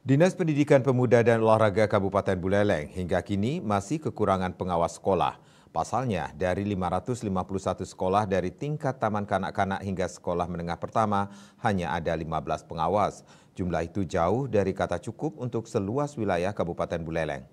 Dinas Pendidikan Pemuda dan Olahraga Kabupaten Buleleng hingga kini masih kekurangan pengawas sekolah. Pasalnya, dari 551 sekolah dari tingkat taman kanak-kanak hingga sekolah menengah pertama, hanya ada 15 pengawas. Jumlah itu jauh dari kata cukup untuk seluas wilayah Kabupaten Buleleng.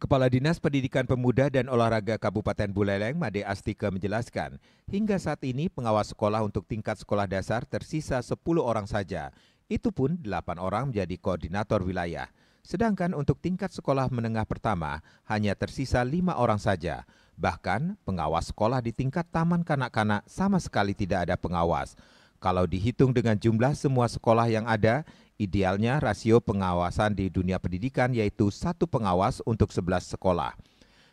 Kepala Dinas Pendidikan Pemuda dan Olahraga Kabupaten Buleleng, Made Astika menjelaskan, hingga saat ini pengawas sekolah untuk tingkat sekolah dasar tersisa 10 orang saja. Itu pun 8 orang menjadi koordinator wilayah. Sedangkan untuk tingkat sekolah menengah pertama hanya tersisa 5 orang saja. Bahkan pengawas sekolah di tingkat taman kanak-kanak sama sekali tidak ada pengawas. Kalau dihitung dengan jumlah semua sekolah yang ada, idealnya rasio pengawasan di dunia pendidikan yaitu 1 pengawas untuk 11 sekolah.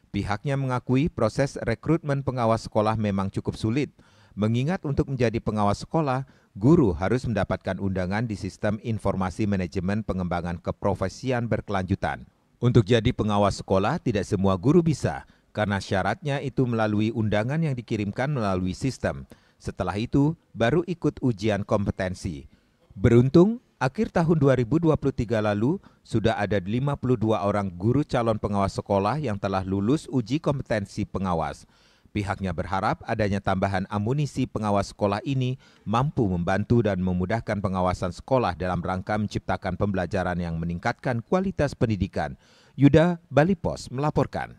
Pihaknya mengakui proses rekrutmen pengawas sekolah memang cukup sulit. Mengingat untuk menjadi pengawas sekolah, guru harus mendapatkan undangan di sistem informasi manajemen pengembangan keprofesian berkelanjutan. Untuk jadi pengawas sekolah, tidak semua guru bisa, karena syaratnya itu melalui undangan yang dikirimkan melalui sistem. Setelah itu, baru ikut ujian kompetensi. Beruntung, akhir tahun 2023 lalu, sudah ada 52 orang guru calon pengawas sekolah yang telah lulus uji kompetensi pengawas. Pihaknya berharap adanya tambahan amunisi pengawas sekolah ini mampu membantu dan memudahkan pengawasan sekolah dalam rangka menciptakan pembelajaran yang meningkatkan kualitas pendidikan. Yuda Balipos melaporkan.